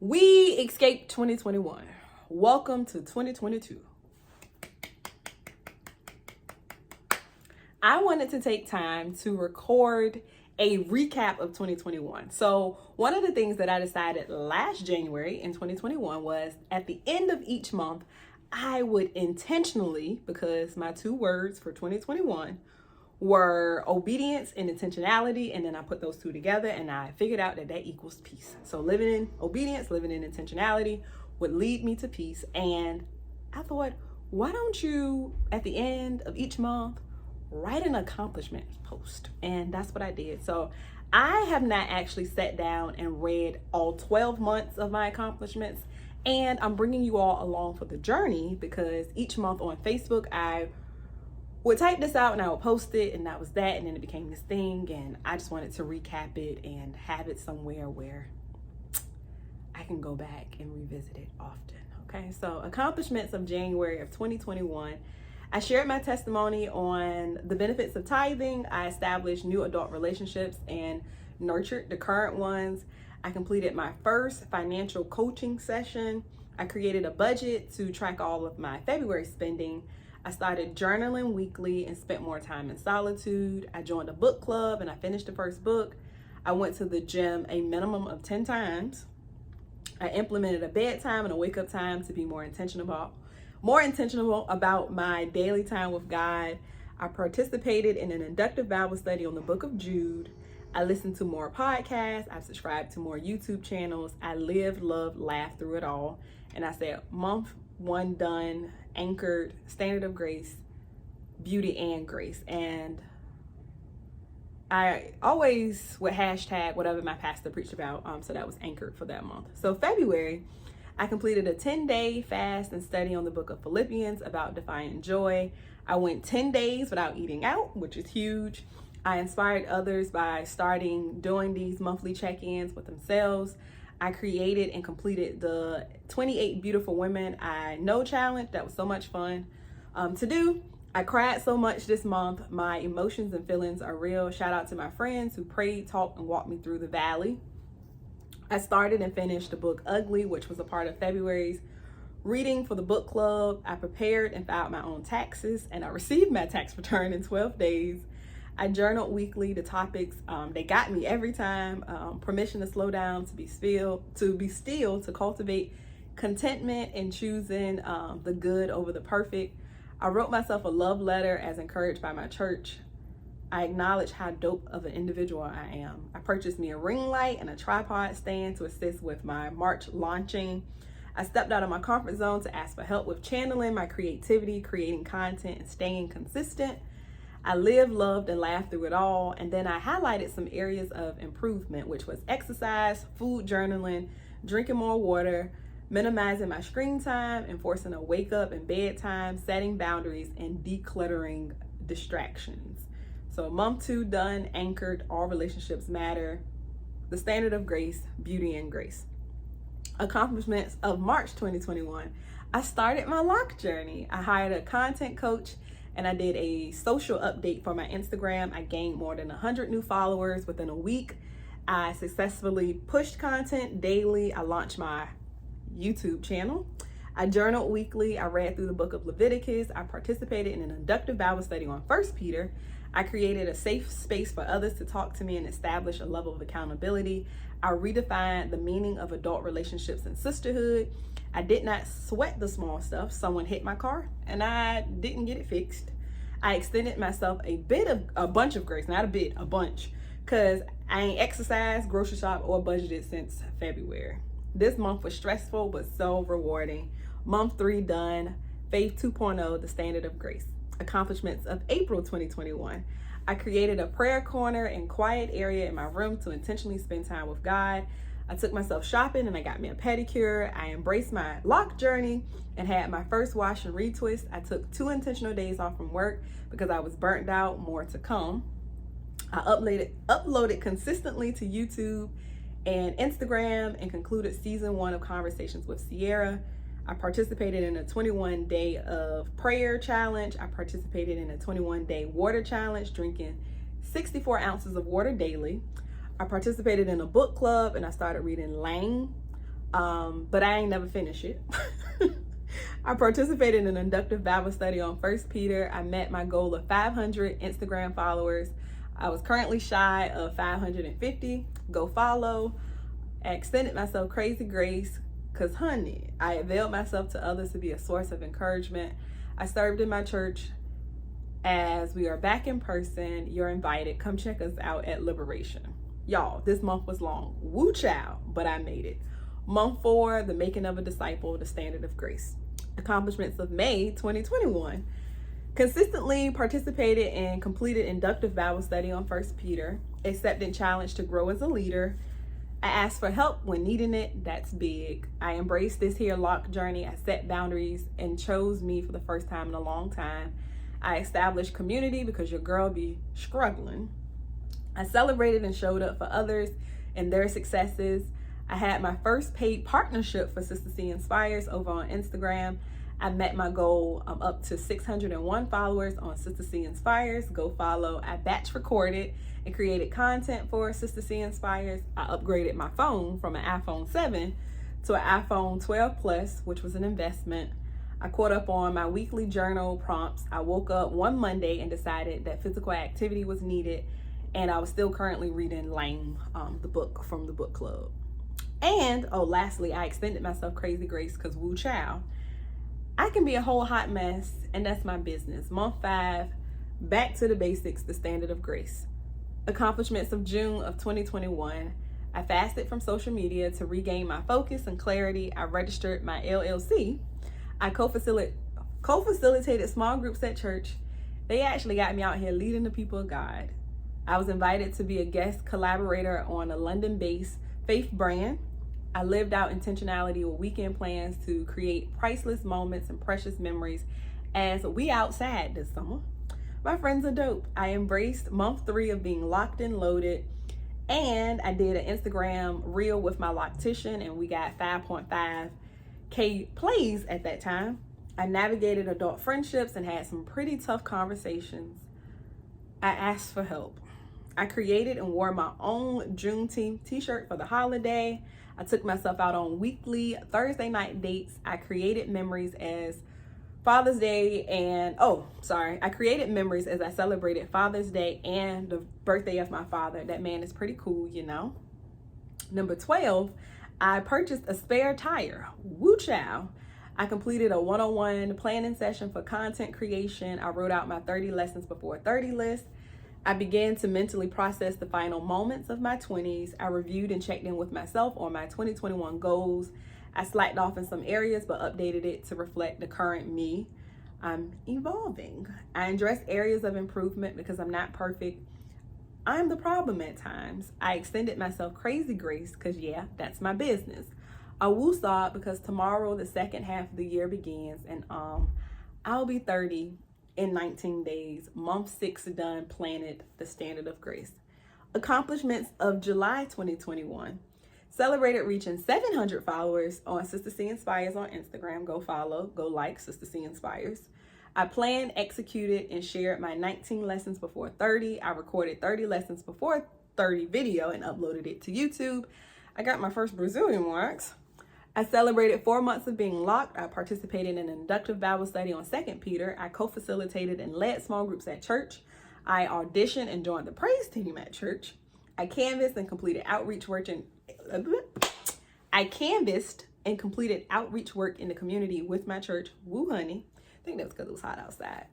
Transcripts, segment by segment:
We escaped 2021. Welcome to 2022. I wanted to take time to record a recap of 2021. So one of the things that I decided last January in 2021 was at the end of each month, I would intentionally, because my two words for 2021 were obedience and intentionality, and then I put those two together and I figured out that equals peace. So living in obedience, living in intentionality would lead me to peace. And I thought, why don't you at the end of each month write an accomplishment post? And that's what I did. So I have not actually sat down and read all 12 months of my accomplishments, and I'm bringing you all along for the journey because each month on Facebook I would type this out and I would post it, and that was that, and then it became this thing, and I just wanted to recap it and have it somewhere where I can go back and revisit it often. Okay, so accomplishments of January of 2021. I shared my testimony on the benefits of tithing. I established new adult relationships and nurtured the current ones. I completed my first financial coaching session. I created a budget to track all of my February spending. I started journaling weekly and spent more time in solitude. I joined a book club and I finished the first book. I went to the gym a minimum of 10 times. I implemented a bedtime and a wake up time to be more intentional about my daily time with God. I participated in an inductive Bible study on the book of Jude. I listened to more podcasts. I subscribed to more YouTube channels. I lived, loved, laughed through it all. And I said, month one done, anchored, standard of grace, beauty and grace. And I always would hashtag whatever my pastor preached about. So that was anchored for that month. So February, I completed a 10-day fast and study on the book of Philippians about defying joy. I went 10 days without eating out, which is huge. I inspired others by starting doing these monthly check-ins with themselves. I created and completed the 28 Beautiful Women I Know challenge. That was so much fun to do. I cried so much this month. My emotions and feelings are real. Shout out to my friends who prayed, talked, and walked me through the valley. I started and finished the book Ugly, which was a part of February's reading for the book club. I prepared and filed my own taxes, and I received my tax return in 12 days. I journaled weekly the topics. They got me every time. Permission to slow down, to be still, to cultivate contentment and choosing the good over the perfect. I wrote myself a love letter as encouraged by my church. I acknowledge how dope of an individual I am. I purchased me a ring light and a tripod stand to assist with my March launching. I stepped out of my comfort zone to ask for help with channeling my creativity, creating content, and staying consistent. I lived, loved, and laughed through it all. And then I highlighted some areas of improvement, which was exercise, food journaling, drinking more water, minimizing my screen time, enforcing a wake up and bedtime, setting boundaries, and decluttering distractions. So month 2 done, anchored, all relationships matter, the standard of grace, beauty and grace. Accomplishments of March 2021. I started my lock journey. I hired a content coach and I did a social update for my Instagram. I gained more than 100 new followers within a week. I successfully pushed content daily. I launched my YouTube channel. I journaled weekly. I read through the book of Leviticus. I participated in an inductive Bible study on 1 Peter. I created a safe space for others to talk to me and establish a level of accountability. I redefined the meaning of adult relationships and sisterhood. I did not sweat the small stuff. Someone hit my car and I didn't get it fixed. I extended myself a bunch of grace, not a bit, a bunch, because I ain't exercised, grocery shop, or budgeted since February. This month was stressful, but so rewarding. Month 3 done, Faith 2.0, the standard of grace. Accomplishments of April 2021. I created a prayer corner and quiet area in my room to intentionally spend time with God. I took myself shopping and I got me a pedicure. I embraced my lock journey and had my first wash and retwist. I took 2 intentional days off from work because I was burnt out, more to come. I uploaded consistently to YouTube and Instagram and concluded season 1 of Conversations with Cierra. I participated in a 21-day of prayer challenge. I participated in a 21-day water challenge, drinking 64 ounces of water daily. I participated in a book club and I started reading Lang, but I ain't never finished it. I participated in an inductive Bible study on 1 Peter. I met my goal of 500 Instagram followers. I was currently shy of 550. Go follow. I extended myself crazy grace because, honey, I availed myself to others to be a source of encouragement. I served in my church. As we are back in person, you're invited. Come check us out at Liberation. Y'all, this month was long. Woo child, but I made it. Month 4, the making of a disciple, the standard of grace. Accomplishments of May 2021. Consistently participated and completed inductive Bible study on 1 Peter. Accepted challenge to grow as a leader. I asked for help when needing it. That's big. I embraced this here lock journey. I set boundaries and chose me for the first time in a long time. I established community because your girl be struggling. I celebrated and showed up for others and their successes. I had my first paid partnership for Sister C Inspires over on Instagram. I met my goal up to 601 followers on Sister C Inspires. Go follow. I batch recorded and created content for Sister C Inspires. I upgraded my phone from an iPhone 7 to an iPhone 12 Plus, which was an investment. I caught up on my weekly journal prompts. I woke up one Monday and decided that physical activity was needed, and I was still currently reading Lane, the book from the book club. And, lastly, I extended myself crazy grace because woo child. I can be a whole hot mess, and that's my business. Month 5, back to the basics, the standard of grace. Accomplishments of June of 2021. I fasted from social media to regain my focus and clarity. I registered my LLC. I co-facilitated small groups at church. They actually got me out here leading the people of God. I was invited to be a guest collaborator on a London-based faith brand. I lived out intentionality with weekend plans to create priceless moments and precious memories as we outside this summer. My friends are dope. I embraced month 3 of being locked and loaded, and I did an Instagram reel with my loctician, and we got 5.5K plays at that time. I navigated adult friendships and had some pretty tough conversations. I asked for help. I created and wore my own Juneteenth t-shirt for the holiday. I took myself out on weekly Thursday night dates. I created memories as Father's Day and, I created memories as I celebrated Father's Day and the birthday of my father. That man is pretty cool, you know. Number 12, I purchased a spare tire. Woo child. I completed a one-on-one planning session for content creation. I wrote out my 30 lessons before 30 list. I began to mentally process the final moments of my 20s. I reviewed and checked in with myself on my 2021 goals. I slacked off in some areas, but updated it to reflect the current me. I'm evolving. I addressed areas of improvement because I'm not perfect. I'm the problem at times. I extended myself crazy grace because, that's my business. I woosawed because tomorrow, the second half of the year begins, and I'll be 30 in 19 days. Month 6 done, planted the standard of grace. Accomplishments of July 2021. Celebrated reaching 700 followers on Sister C Inspires on Instagram. Go follow, go like Sister C Inspires. I planned, executed, and shared my 19 lessons before 30. I recorded 30 lessons before 30 video and uploaded it to YouTube. I got my first Brazilian wax. I celebrated 4 months of being locked. I participated in an inductive Bible study on 2 Peter. I co-facilitated and led small groups at church. I auditioned and joined the praise team at church. I canvassed and completed outreach work in the community with my church. Woo honey. I think that's because it was hot outside.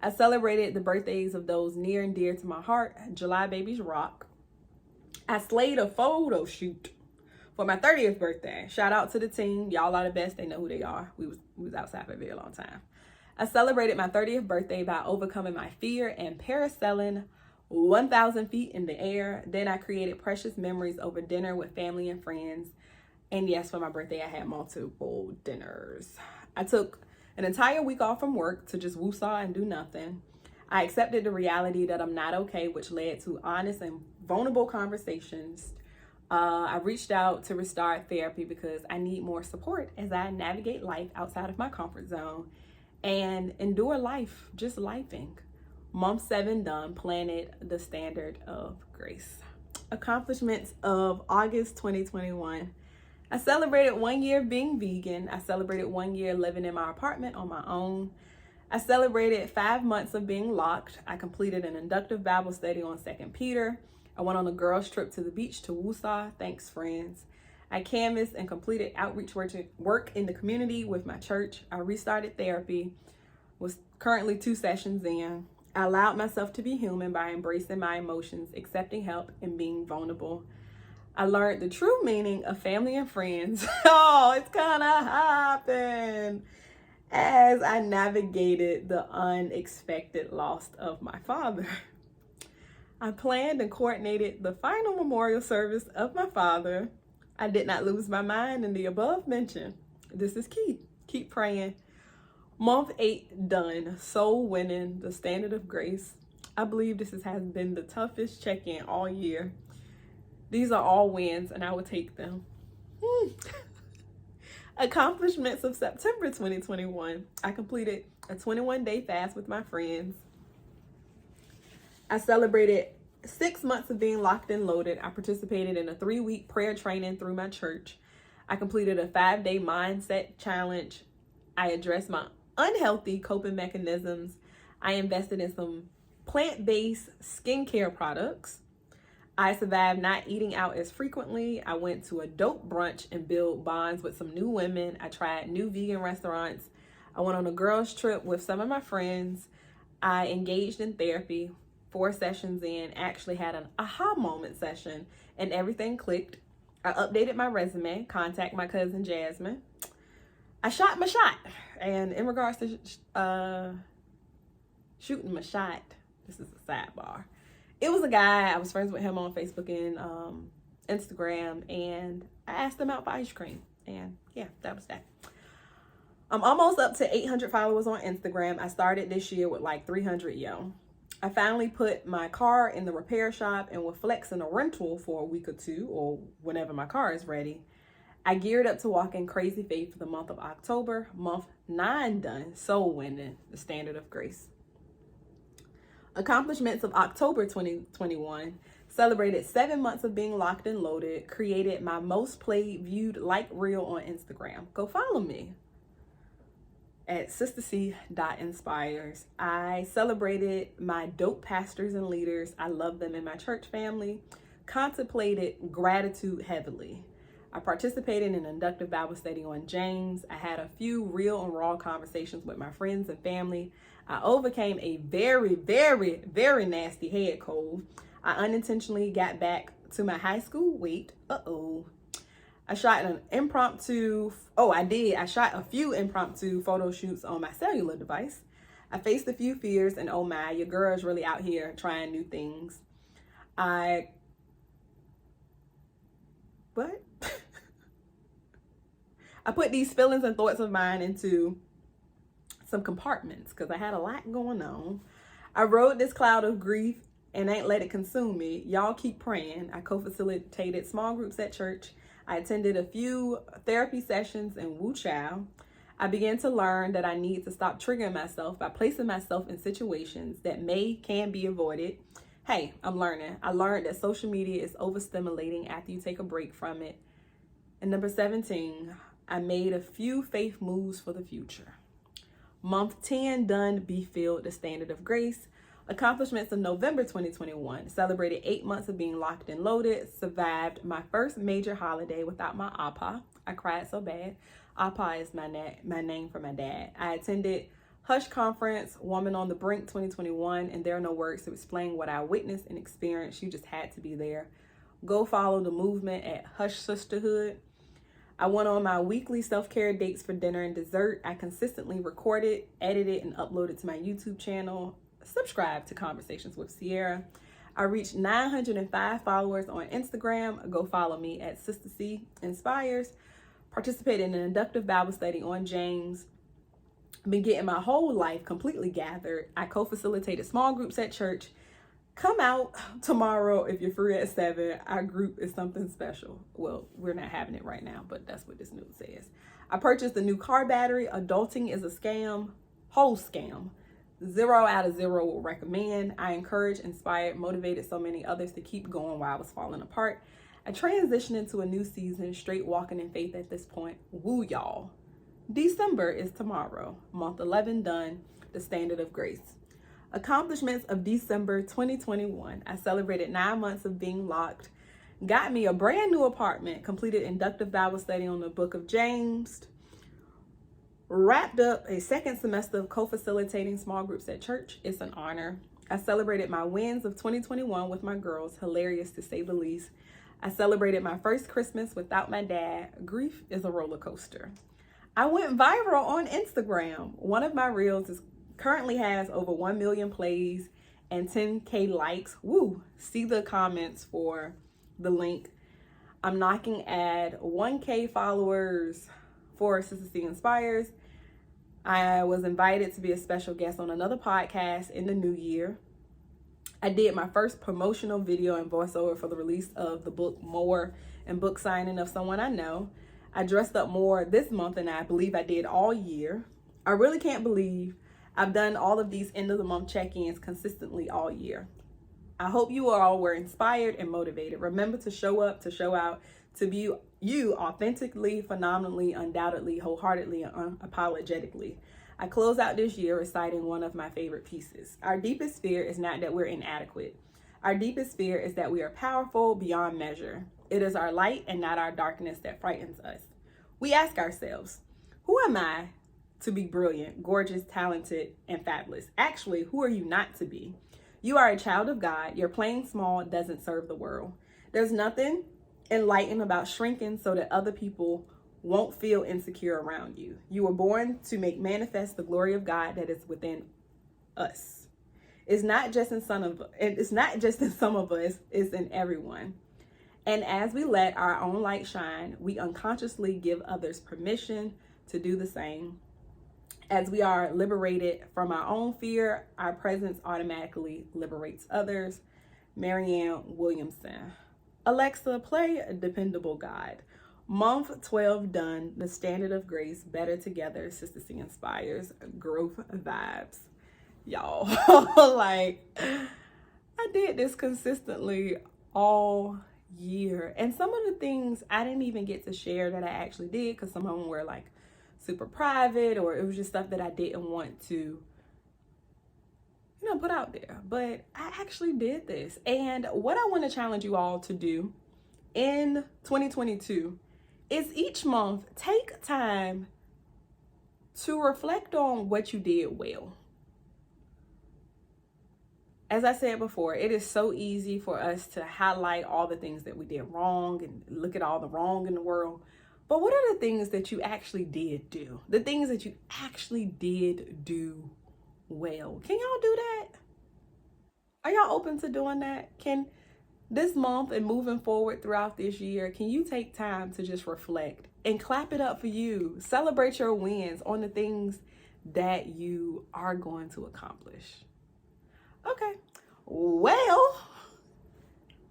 I celebrated the birthdays of those near and dear to my heart. July babies rock. I slayed a photo shoot for my 30th birthday. Shout out to the team. Y'all are the best. They know who they are. We was outside for a very long time. I celebrated my 30th birthday by overcoming my fear and parasailing 1,000 feet in the air. Then I created precious memories over dinner with family and friends. And yes, for my birthday, I had multiple dinners. I took an entire week off from work to just woosaw and do nothing. I accepted the reality that I'm not okay, which led to honest and vulnerable conversations. I reached out to restart therapy because I need more support as I navigate life outside of my comfort zone and endure life, just lifing. Month 7 done, planted the standard of grace. Accomplishments of August 2021. I celebrated 1 year being vegan. I celebrated 1 year living in my apartment on my own. I celebrated 5 months of being locked. I completed an inductive Bible study on 2 Peter. I went on a girls' trip to the beach to Woosah. Thanks, friends. I canvassed and completed outreach work in the community with my church. I restarted therapy, was currently 2 sessions in. I allowed myself to be human by embracing my emotions, accepting help, and being vulnerable. I learned the true meaning of family and friends. Oh, it's gonna happen. As I navigated the unexpected loss of my father. I planned and coordinated the final memorial service of my father. I did not lose my mind in the above mentioned. This is key. Keep praying. Month 8 done. Soul winning, the standard of grace. I believe this has been the toughest check-in all year. These are all wins and I will take them. Accomplishments of September 2021. I completed a 21-day fast with my friends. I celebrated 6 months of being locked and loaded. I participated in a 3-week prayer training through my church. I completed a 5-day mindset challenge. I addressed my unhealthy coping mechanisms. I invested in some plant-based skincare products. I survived not eating out as frequently. I went to a dope brunch and built bonds with some new women. I tried new vegan restaurants. I went on a girls' trip with some of my friends. I engaged in therapy. 4 sessions in, actually had an aha moment session and everything clicked. I updated my resume, contact my cousin Jasmine. I shot my shot. And in regards to shooting my shot, this is a sidebar. It was a guy, I was friends with him on Facebook and Instagram, and I asked him out for ice cream. And yeah, that was that. I'm almost up to 800 followers on Instagram. I started this year with like 300, yo. I finally put my car in the repair shop and will flex in a rental for a week or 2 or whenever my car is ready. I geared up to walk in crazy faith for the month of October. Month 9 done. Soul winning, the standard of grace. Accomplishments of October 2021. Celebrated 7 months of being locked and loaded. Created my most played, viewed, liked reel on Instagram. Go follow me at sisterc.inspires. I celebrated my dope pastors and leaders. I love them in my church family. Contemplated gratitude heavily. I participated in an inductive Bible study on James. I had a few real and raw conversations with my friends and family. I overcame a very, very, very nasty head cold. I unintentionally got back to my high school weight. I shot an impromptu, I shot a few impromptu photo shoots on my cellular device. I faced a few fears and oh my, your girl is really out here trying new things. I put these feelings and thoughts of mine into some compartments because I had a lot going on. I rode this cloud of grief and ain't let it consume me. Y'all keep praying. I co-facilitated small groups at church. I attended a few therapy sessions in Woo Chow. I began to learn that I need to stop triggering myself by placing myself in situations that can be avoided. Hey, I'm learning. I learned that social media is overstimulating after you take a break from it. And number 17, I made a few faith moves for the future. Month 10 done, be filled, the standard of grace. Accomplishments of November 2021. Celebrated 8 months of being locked and loaded. Survived my first major holiday without my Appa. I cried so bad. Appa is my name for my dad. I attended Hush Conference, Woman on the Brink 2021, and there are no words to explain what I witnessed and experienced. You just had to be there. Go follow the movement at Hush Sisterhood. I went on my weekly self-care dates for dinner and dessert. I consistently recorded, edited, and uploaded to my YouTube channel. Subscribe to Conversations with Cierra. I reached 905 followers on Instagram. Go follow me at sisterc.inspires. Participated in an inductive Bible study on James. Been getting my whole life completely gathered. I co-facilitated small groups at church. Come out tomorrow if you're free at 7. Our group is something special. Well, we're not having it right now, but that's what this news says. I purchased a new car battery. Adulting is a scam. Whole scam. 0 out of 0 will recommend. I encouraged, inspired, motivated so many others to keep going while I was falling apart. I transitioned into a new season, straight walking in faith at this point. Woo, y'all. December is tomorrow. Month 11 done, the standard of grace. Accomplishments of December 2021. I celebrated 9 months of being locked, got me a brand new apartment, completed inductive Bible study on the book of James, wrapped up a second semester of co-facilitating small groups at church. It's an honor. I celebrated my wins of 2021 with my girls, hilarious to say the least. I celebrated my first Christmas without my dad. Grief is a roller coaster. I went viral on Instagram. One of my reels currently has over 1 million plays and 10K likes. Woo! See the comments for the link. I'm knocking at 1K followers for Sister C Inspires. I was invited to be a special guest on another podcast in the new year. I did my first promotional video and voiceover for the release of the book More and book signing of someone I know. I dressed up more this month than I believe I did all year. I really can't believe I've done all of these end of the month check-ins consistently all year. I hope you all were inspired and motivated. Remember to show up, to show out, to be you authentically, phenomenally, undoubtedly, wholeheartedly, and unapologetically. I close out this year reciting one of my favorite pieces. Our deepest fear is not that we're inadequate. Our deepest fear is that we are powerful beyond measure. It is our light and not our darkness that frightens us. We ask ourselves, who am I to be brilliant, gorgeous, talented, and fabulous? Actually, who are you not to be? You are a child of God. Your playing small doesn't serve the world. There's nothing enlightened about shrinking so that other people won't feel insecure around you. You were born to make manifest the glory of God that is within us. It's not just in some of us, it's in everyone. And as we let our own light shine, we unconsciously give others permission to do the same. As we are liberated from our own fear, our presence automatically liberates others. Marianne Williamson. Alexa, play Dependable God. Month 12 done, the standard of grace, better together, Sister C Inspires, growth vibes. Y'all, like, I did this consistently all year. And some of the things I didn't even get to share that I actually did because some of them were like super private, or it was just stuff that I didn't want to, put out there. But I actually did this. And what I want to challenge you all to do in 2022 is each month take time to reflect on what you did well. As I said before, it is so easy for us to highlight all the things that we did wrong and look at all the wrong in the world. But what are the things that you actually did do? The things that you actually did do well. Can y'all do that? Are y'all open to doing that? Can this month and moving forward throughout this year, can you take time to just reflect and clap it up for you? Celebrate your wins on the things that you are going to accomplish. Okay, well,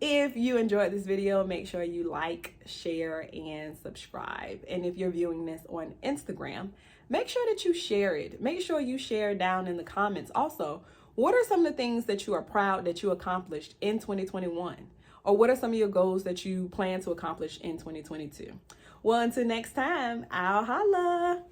if you enjoyed this video, make sure you like, share, and subscribe. And if you're viewing this on Instagram, make sure that you share it. Make sure you share down in the comments. Also, what are some of the things that you are proud that you accomplished in 2021? Or what are some of your goals that you plan to accomplish in 2022? Well, until next time, I'll holla.